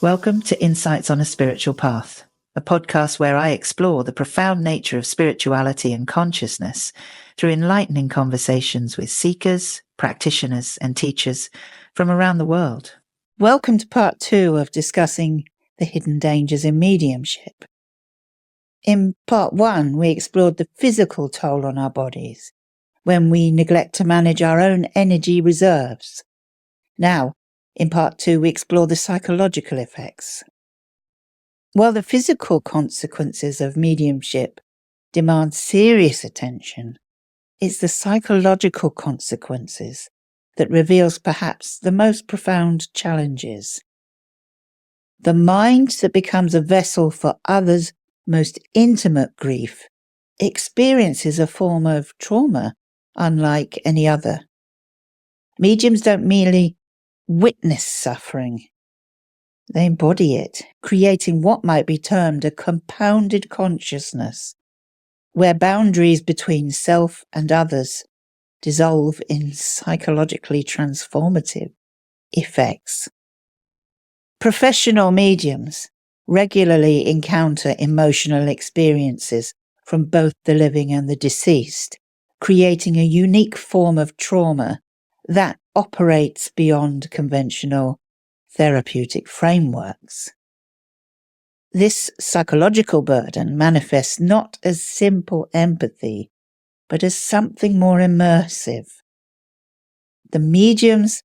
Welcome to Insights on a Spiritual Path, a podcast where I explore the profound nature of spirituality and consciousness through enlightening conversations with seekers, practitioners, and teachers from around the world. Welcome to part 2 of discussing the hidden dangers in mediumship. In part 1, we explored the physical toll on our bodies when we neglect to manage our own energy reserves. Now, in part 2, we explore the psychological effects. While the physical consequences of mediumship demand serious attention, it's the psychological consequences that reveals perhaps the most profound challenges. The mind that becomes a vessel for others' most intimate grief experiences a form of trauma unlike any other. Mediums don't merely witness suffering. They embody it, creating what might be termed a compounded consciousness, where boundaries between self and others dissolve in psychologically transformative effects. Professional mediums regularly encounter emotional experiences from both the living and the deceased, creating a unique form of trauma that operates beyond conventional therapeutic frameworks. This psychological burden manifests not as simple empathy, but as something more immersive. The medium's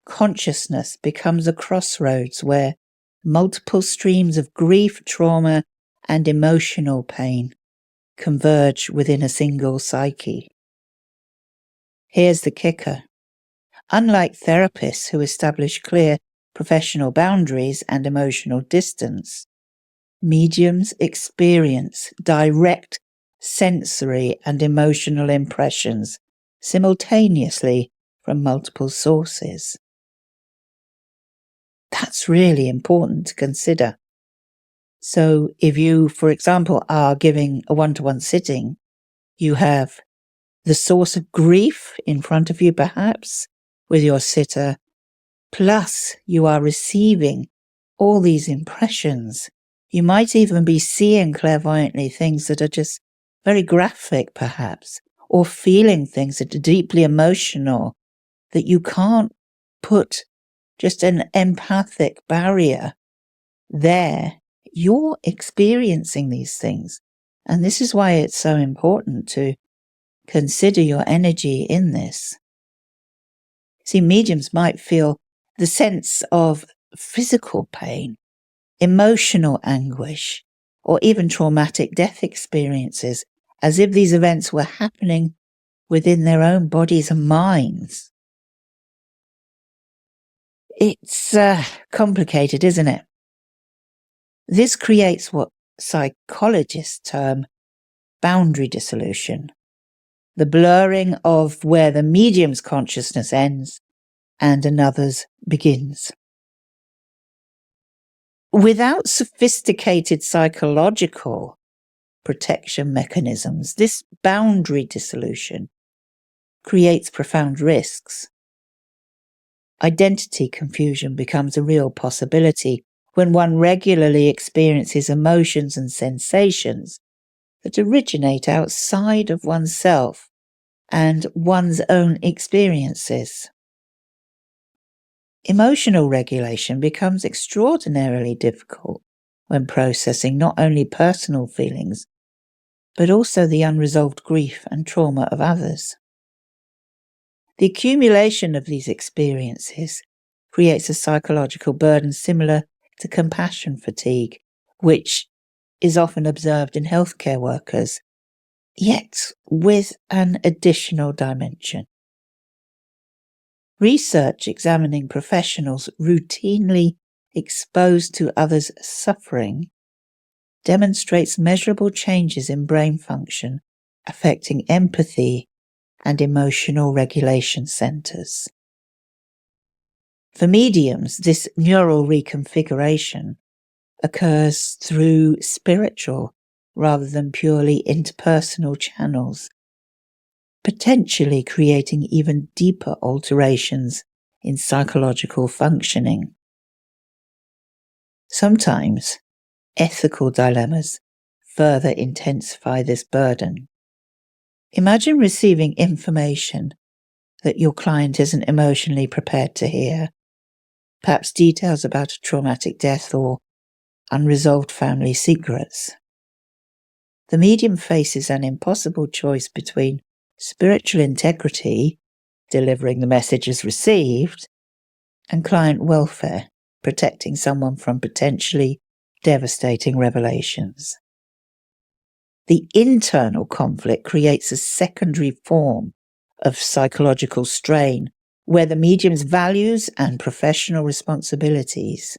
consciousness becomes a crossroads where multiple streams of grief, trauma, and emotional pain converge within a single psyche. Here's the kicker. Unlike therapists who establish clear professional boundaries and emotional distance, mediums experience direct sensory and emotional impressions simultaneously from multiple sources. That's really important to consider. So if you, for example, are giving a one-to-one sitting, you have the source of grief in front of you perhaps with your sitter, plus you are receiving all these impressions. You might even be seeing clairvoyantly things that are just very graphic perhaps, or feeling things that are deeply emotional that you can't put just an empathic barrier there. You're experiencing these things. And this is why it's so important to consider your energy in this. See, mediums might feel the sense of physical pain, emotional anguish, or even traumatic death experiences, as if these events were happening within their own bodies and minds. It's complicated, isn't it? This creates what psychologists term boundary dissolution, the blurring of where the medium's consciousness ends and another's begins. Without sophisticated psychological protection mechanisms, this boundary dissolution creates profound risks. Identity confusion becomes a real possibility when one regularly experiences emotions and sensations that originate outside of oneself and one's own experiences. Emotional regulation becomes extraordinarily difficult when processing not only personal feelings, but also the unresolved grief and trauma of others. The accumulation of these experiences creates a psychological burden similar to compassion fatigue, which is often observed in healthcare workers, yet with an additional dimension. Research examining professionals routinely exposed to others' suffering demonstrates measurable changes in brain function affecting empathy and emotional regulation centers. For mediums, this neural reconfiguration occurs through spiritual rather than purely interpersonal channels, potentially creating even deeper alterations in psychological functioning. Sometimes ethical dilemmas further intensify this burden. Imagine receiving information that your client isn't emotionally prepared to hear, perhaps details about a traumatic death or unresolved family secrets. The medium faces an impossible choice between spiritual integrity, delivering the messages received, and client welfare, protecting someone from potentially devastating revelations. The internal conflict creates a secondary form of psychological strain where the medium's values and professional responsibilities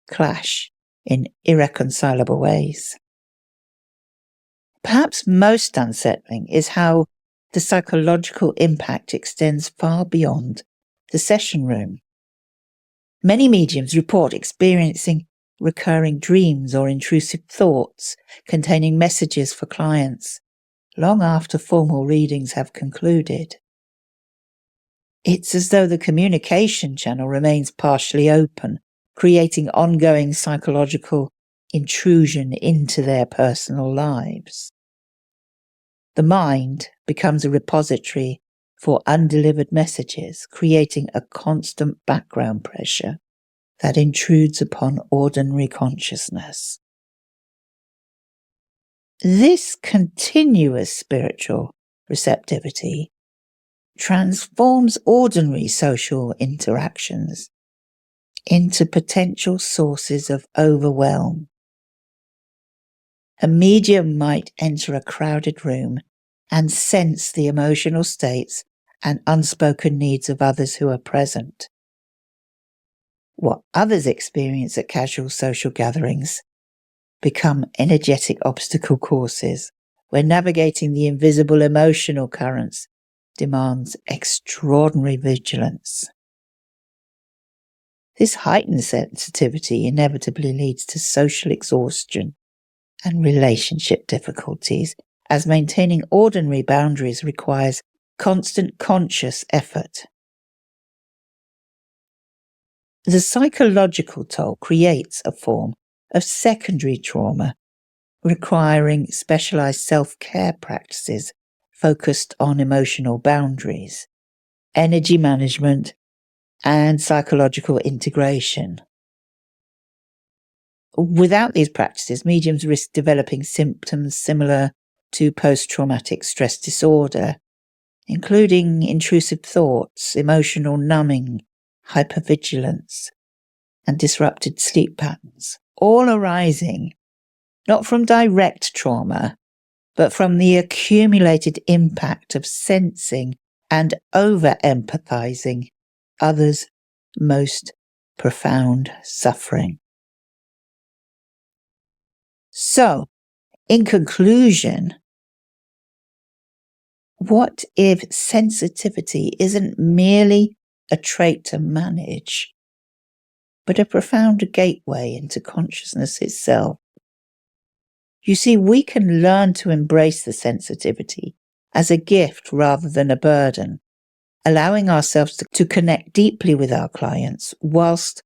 clash in irreconcilable ways. Perhaps most unsettling is how the psychological impact extends far beyond the session room. Many mediums report experiencing recurring dreams or intrusive thoughts containing messages for clients long after formal readings have concluded. It's as though the communication channel remains partially open, creating ongoing psychological intrusion into their personal lives. The mind becomes a repository for undelivered messages, creating a constant background pressure that intrudes upon ordinary consciousness. This continuous spiritual receptivity transforms ordinary social interactions into potential sources of overwhelm. A medium might enter a crowded room and sense the emotional states and unspoken needs of others who are present. What others experience at casual social gatherings become energetic obstacle courses where navigating the invisible emotional currents demands extraordinary vigilance. This heightened sensitivity inevitably leads to social exhaustion and relationship difficulties, as maintaining ordinary boundaries requires constant conscious effort. The psychological toll creates a form of secondary trauma, requiring specialized self-care practices focused on emotional boundaries, energy management, and psychological integration. Without these practices, mediums risk developing symptoms similar to post-traumatic stress disorder, including intrusive thoughts, emotional numbing, hypervigilance, and disrupted sleep patterns, all arising not from direct trauma, but from the accumulated impact of sensing and over-empathizing others' most profound suffering. So, in conclusion, what if sensitivity isn't merely a trait to manage, but a profound gateway into consciousness itself? You see, we can learn to embrace the sensitivity as a gift rather than a burden, allowing ourselves to connect deeply with our clients whilst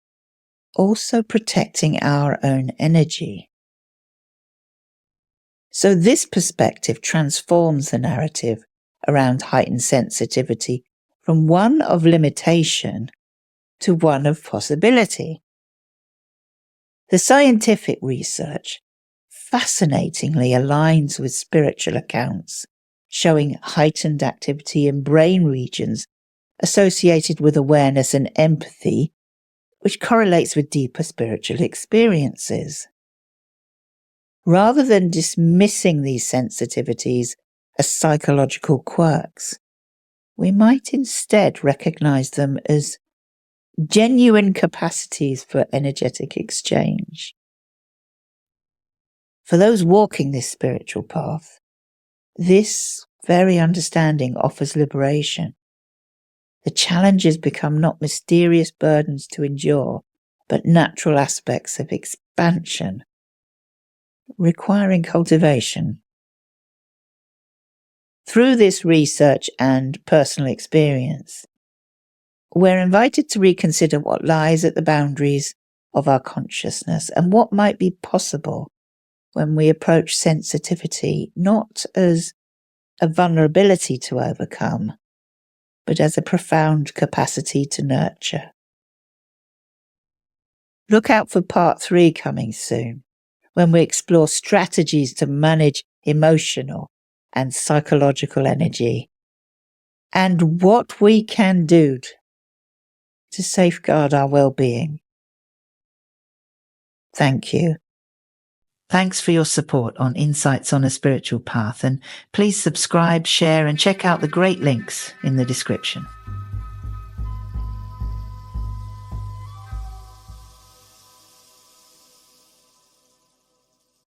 also protecting our own energy. So this perspective transforms the narrative around heightened sensitivity from one of limitation to one of possibility. The scientific research fascinatingly aligns with spiritual accounts, showing heightened activity in brain regions associated with awareness and empathy, which correlates with deeper spiritual experiences. Rather than dismissing these sensitivities as psychological quirks, we might instead recognize them as genuine capacities for energetic exchange. For those walking this spiritual path, this very understanding offers liberation. The challenges become not mysterious burdens to endure, but natural aspects of expansion, requiring cultivation. Through this research and personal experience, we're invited to reconsider what lies at the boundaries of our consciousness and what might be possible when we approach sensitivity not as a vulnerability to overcome, but as a profound capacity to nurture. Look out for part 3 coming soon, when we explore strategies to manage emotional and psychological energy and what we can do to safeguard our well-being. Thank you. Thanks for your support on Insights on a Spiritual Path, and please subscribe, share, and check out the great links in the description.